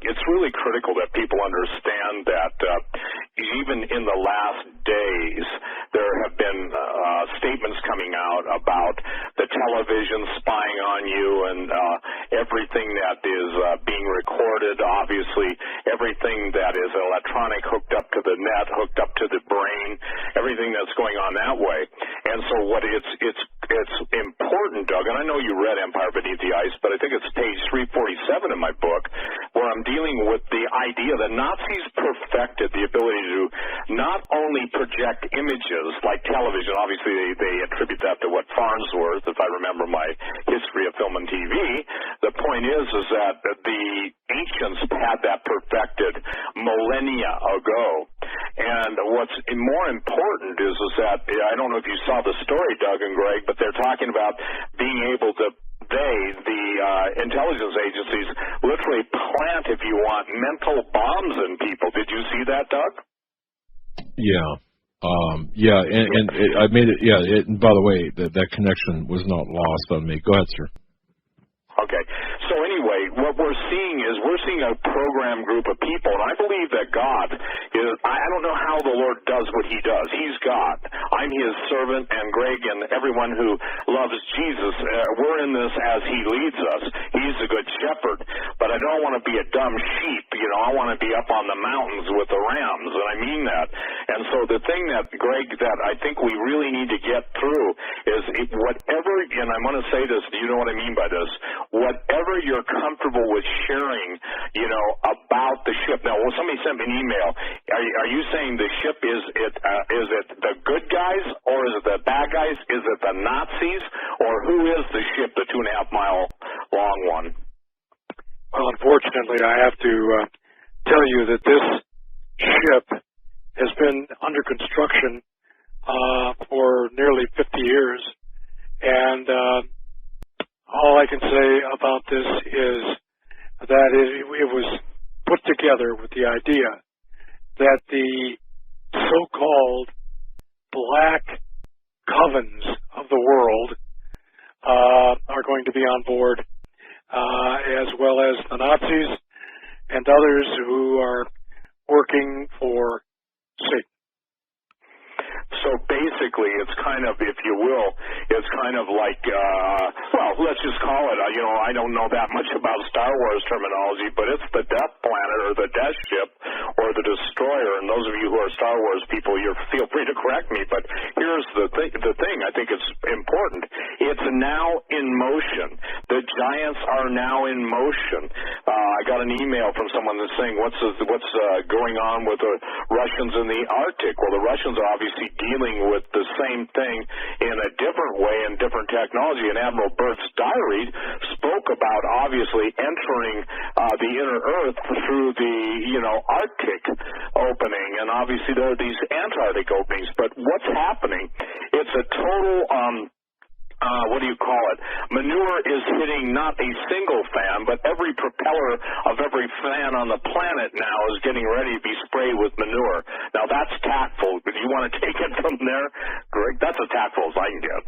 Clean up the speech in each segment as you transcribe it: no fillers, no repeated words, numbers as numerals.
it's really critical that people understand that even in the last days, there have been statements coming out about the television spying on you and everything that is being recorded, obviously everything that is electronic hooked up to the net, hooked up to the brain, everything that's going on that way. And so what it's important, Doug, and I know you read Empire Beneath the Ice, but I think it's page 347 in my book, where I'm dealing with the idea that Nazis perfected the ability to not only project images like television, obviously they attribute that to what Farnsworth, if I remember my history of film and TV. The point is that the ancients had that perfected millennia ago. And what's more important is that, I don't know if you saw the story, Doug and Greg, but they're talking about being able to, the intelligence agencies, literally plant, if you want, mental bombs in people. Did you see that, Doug? Yeah. And I made it, and by the way, that connection was not lost on me. Go ahead, sir. Okay. So anyway, what we're seeing is a program group of people, and I believe that God is, I don't know how the Lord does what he does. He's God. I'm his servant, and Greg and everyone who loves Jesus, we're in this as he leads us. He's the good shepherd. But I don't want to be a dumb sheep. I want to be up on the mountains with the rams, and I mean that. And so the thing that, Greg, that I think we really need to get through is whatever, and I'm going to say this, do you know what I mean by this? Whatever you're comfortable with sharing, about the ship. Now, somebody sent me an email. Are you saying the ship is it the good guys, or is it the bad guys? Is it the Nazis, or who is the ship, the 2.5 mile long one? Well, unfortunately, I have to tell you that this ship has been under construction for nearly 50 years, and all I can say about this is that it was put together with the idea that the so-called black covens of the world are going to be on board, as well as the Nazis and others who are working for Satan. So basically, it's kind of, if you will, it's kind of like, let's just call it, I don't know that much about Star Wars terminology, but it's the Death Planet or the Death Ship or the Destroyer. And those of you who are Star Wars people, you feel free to correct me, but here's the thing. I think it's important. It's now in motion. The giants are now in motion. I got an email from someone that's saying, what's going on with the Russians in the Arctic? Well, the Russians are obviously dealing with the same thing in a different way and different technology. And Admiral Berth's diary spoke about obviously entering the inner Earth through the Arctic opening, and obviously there are these Antarctic openings. But what's happening? It's a total manure is hitting not a single fan, but every propeller of every fan on the planet now is getting ready to be sprayed with manure. Now, that's tactful. Do you want to take it from there, Greg? That's as tactful as I can get.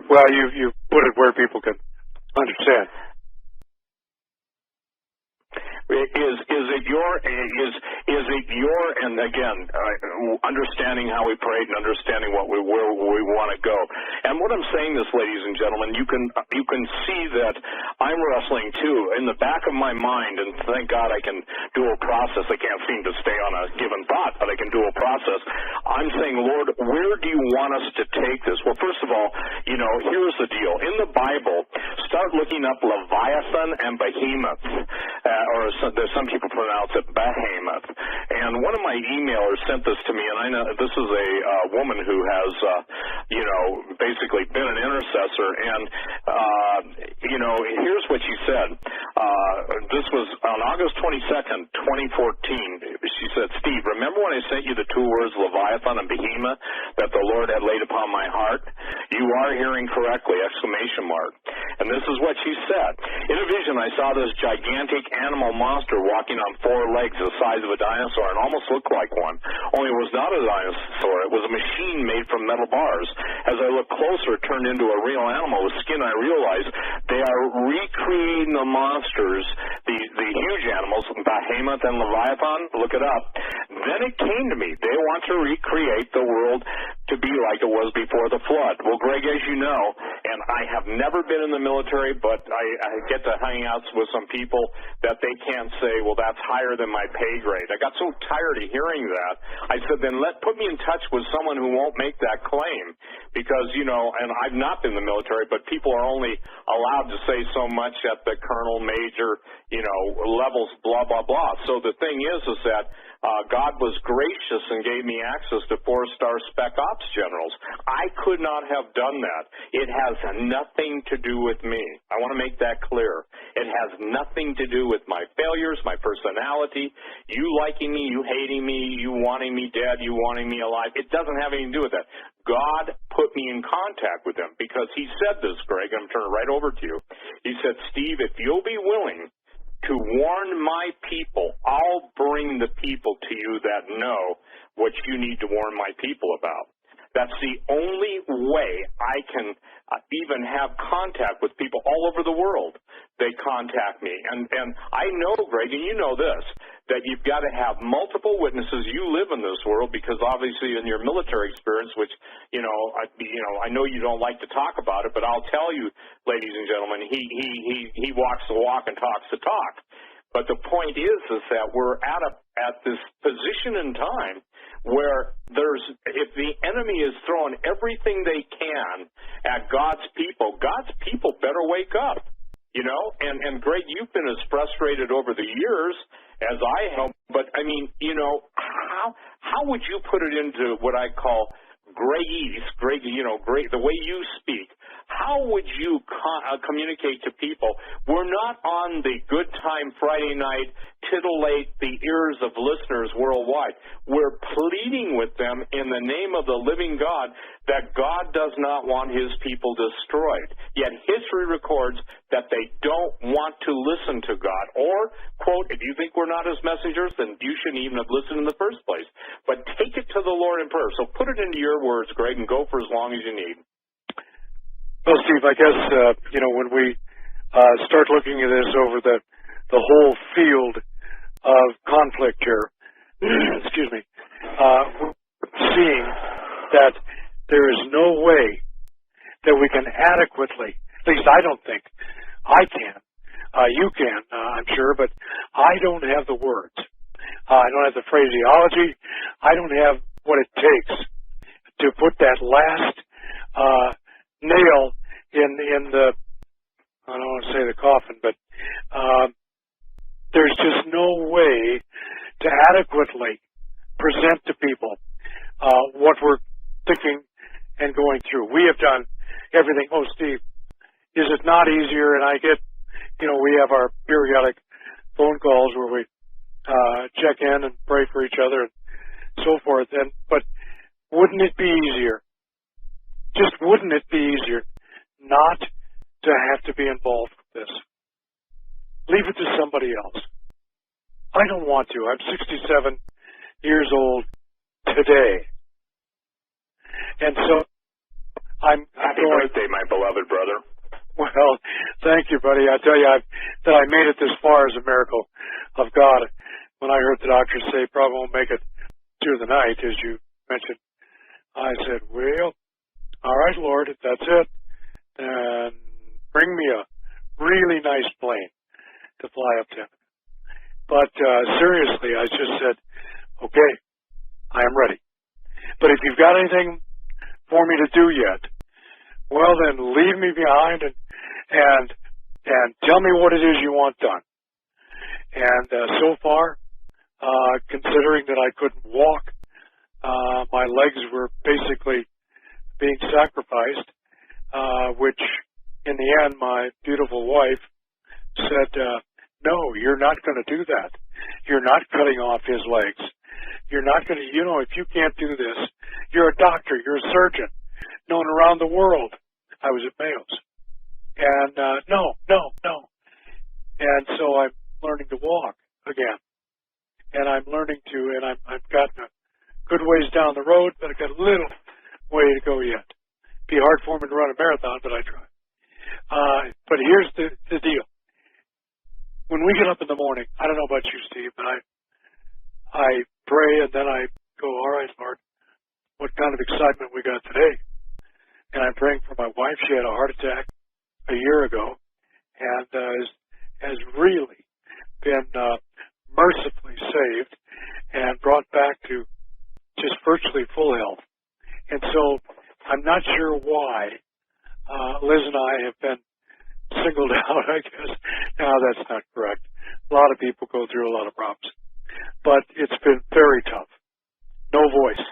Well, you put it where people can understand. Is it your and again understanding how we prayed and understanding where we want to go. And what I'm saying this, ladies and gentlemen, you can see that I'm wrestling too in the back of my mind, and thank God I can dual process. I can't seem to stay on a given thought, but I can dual process. I'm saying, Lord, where do you want us to take this? Well, first of all, here's the deal. In the Bible, start looking up Leviathan and Behemoth, some people pronounce it Behemoth. And one of my emailers sent this to me, and I know this is a woman who has, basically been an intercessor. And, here's what she said. This was on August 22nd, 2014. She said, Steve, remember when I sent you the two words Leviathan and Behemoth that the Lord had laid upon my heart? You are hearing correctly, ! And this is what she said. In a vision, I saw this gigantic animal monster walking on 4 legs the size of a dinosaur and almost looked like one. Only it was not a dinosaur. It was a machine made from metal bars. As I looked closer, it turned into a real animal with skin. I realized they are recreating the monsters, the huge Behemoth and Leviathan? Look it up. Then it came to me. They want to recreate the world to be like it was before the flood. Well, Greg, as you know, and I have never been in the military, but I get to hang out with some people that they can't say, well, that's higher than my pay grade. I got so tired of hearing that. I said, then put me in touch with someone who won't make that claim, because, you know, and I've not been in the military, but people are only allowed to say so much at the colonel, major, you know, levels, blah, blah, blah. So the thing is that God was gracious and gave me access to 4-star Spec Ops generals. I could not have done that. It has nothing to do with me. I want to make that clear. It has nothing to do with my failures, my personality, you liking me, you hating me, you wanting me dead, you wanting me alive. It doesn't have anything to do with that. God put me in contact with them because he said this, Greg, I'm turning right over to you. He said, Steve, if you'll be willing to warn my people, I'll bring the people to you that know what you need to warn my people about. That's the only way I can even have contact with people all over the world. They contact me. And I know, Greg, and you know this, that you've got to have multiple witnesses. You live in this world because obviously in your military experience, which, I know you don't like to talk about it, but I'll tell you, ladies and gentlemen, he walks the walk and talks the talk. But the point is that we're at this position in time where if the enemy is throwing everything they can at God's people better wake up, and Greg, you've been as frustrated over the years as I have, but I mean, how would you put it into what I call Greg, the way you speak? How would you communicate to people? We're not on the Good Time Friday night, titillate the ears of listeners worldwide. We're pleading with them in the name of the living God that God does not want his people destroyed. Yet history records that they don't want to listen to God. Or, quote, if you think we're not his messengers, then you shouldn't even have listened in the first place. But take it to the Lord in prayer. So put it into your words, Greg, and go for as long as you need. Well, Steve, I guess, when we start looking at this over the whole field of conflict here, excuse me, we're seeing that there is no way that we can adequately, at least I don't think I can, you can, I'm sure, but I don't have the words. I don't have the phraseology. I don't have what it takes to put that last nail in the, I don't want to say the coffin, but there's just no way to adequately present to people what we're thinking and going through. We have done everything. Oh, Steve, is it not easier? And I get, we have our periodic phone calls where we check in and pray for each other and so forth. But wouldn't it be easier? Just wouldn't it be easier not to have to be involved with this? Leave it to somebody else. I don't want to. I'm 67 years old today. And so Happy birthday, my beloved brother. Well, thank you, buddy. I tell you, that I made it this far is a miracle of God. When I heard the doctor say probably won't make it through the night, as you mentioned, I said, well, all right, Lord, if that's it, then bring me a really nice plane to fly up to heaven. But seriously, I just said, okay, I am ready. But if you've got anything for me to do yet, well, then leave me behind and tell me what it is you want done. And so far, considering that I couldn't walk, my legs were basically being sacrificed, which in the end my beautiful wife said, no, you're not going to do that. You're not cutting off his legs. You're not going to, if you can't do this, you're a doctor, you're a surgeon, known around the world. I was at Mayo's. And no. And so I'm learning to walk again. And I'm learning to, and I've gotten a good ways down the road, but I've got a little way to go yet. Be hard for me to run a marathon, but I try. But here's the deal. When we get up in the the morning. I don't know about you, Steve, but I pray and then I go, all right, Lord, what kind of excitement we got today? And I'm praying for my wife. She had a heart attack a year ago and has really been mercifully saved and brought back to just virtually full health. And so I'm not sure why Liz and I have been singled out, I guess. No, that's not correct. A lot of people go through a lot of problems. But it's been very tough. No voice.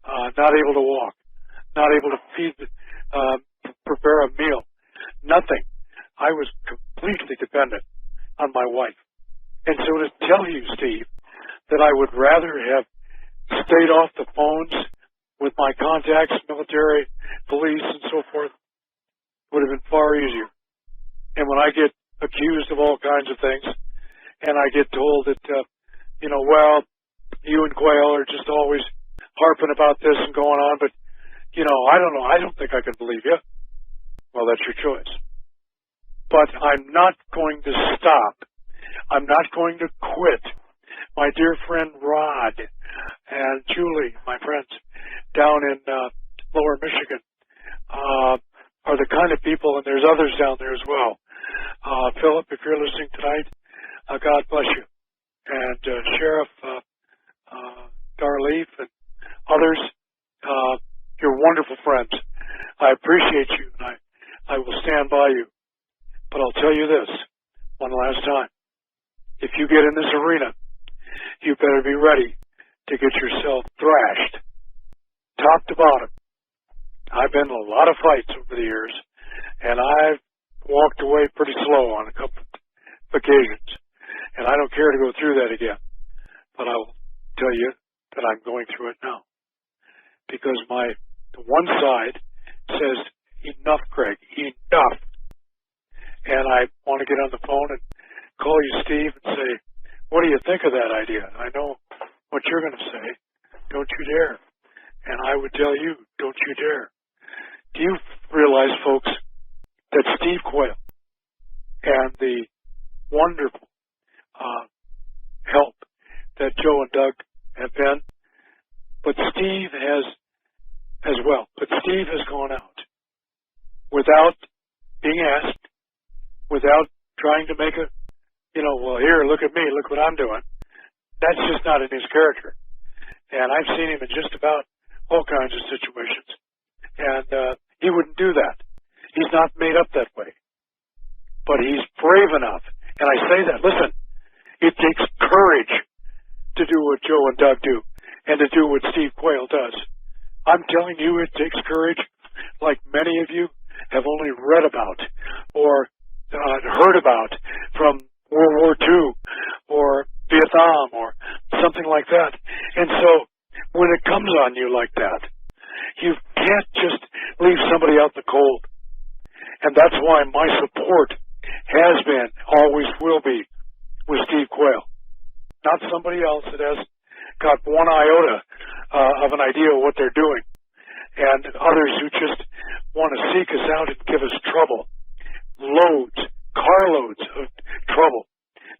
Not able to walk. Not able to feed, prepare a meal. Nothing. I was completely dependent on my wife. And so to tell you, Steve, that I would rather have stayed off the phones with my contacts, military, police, and so forth, would have been far easier. And when I get accused of all kinds of things, and I get told that, well, you and Quayle are just always harping about this and going on, but, I don't know, I don't think I can believe you. Well, that's your choice. But I'm not going to stop. I'm not going to quit. My dear friend Rod and Julie, my friends, down in Lower Michigan, are the kind of people, and there's others down there as well. Philip, if you're listening tonight, God bless you. And Sheriff Darleaf and others, you're wonderful friends. I appreciate you, and I will stand by you. But I'll tell you this one last time. If you get in this arena, you better be ready to get yourself thrashed, top to bottom. I've been in a lot of fights over the years, and I've walked away pretty slow on a couple of occasions, and I don't care to go through that again. But I will tell you that I'm going through it now, because the one side says, enough, Craig, enough. And I want to get on the phone and call you, Steve, and say, what do you think of that idea? I know what you're going to say. Don't you dare. And I would tell you, don't you dare. Do you realize, folks, that Steve Quayle and the wonderful help that Joe and Doug have been, but Steve has as well. But Steve has gone out without being asked, without trying to make well, here, look at me, look what I'm doing. That's just not in his character. And I've seen him in just about all kinds of situations. And he wouldn't do that. He's not made up that way. But he's brave enough. And I say that, listen, it takes courage to do what Joe and Doug do and to do what Steve Quayle does. I'm telling you, it takes courage like many of you have only read about or heard about from World War II or Vietnam or something like that. And so when it comes on you like that, you can't just leave somebody out in the cold. And that's why my support has been, always will be, with Steve Quayle. Not somebody else that has got one iota of an idea of what they're doing. And others who just want to seek us out and give us trouble. Loads, carloads of trouble.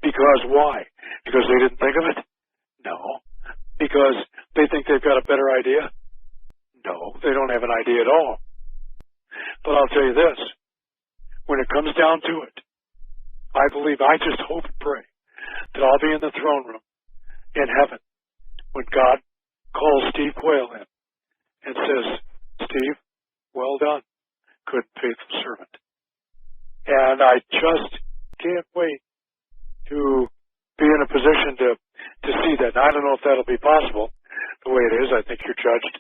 Because why? Because they didn't think of it? No. Because they think they've got a better idea? No, they don't have an idea at all. But I'll tell you this. When it comes down to it, I just hope and pray that I'll be in the throne room in heaven when God calls Steve Quayle in and says, Steve, well done, good faithful servant. And I just can't wait to be in a position to see that. And I don't know if that'll be possible the way it is. I think you're judged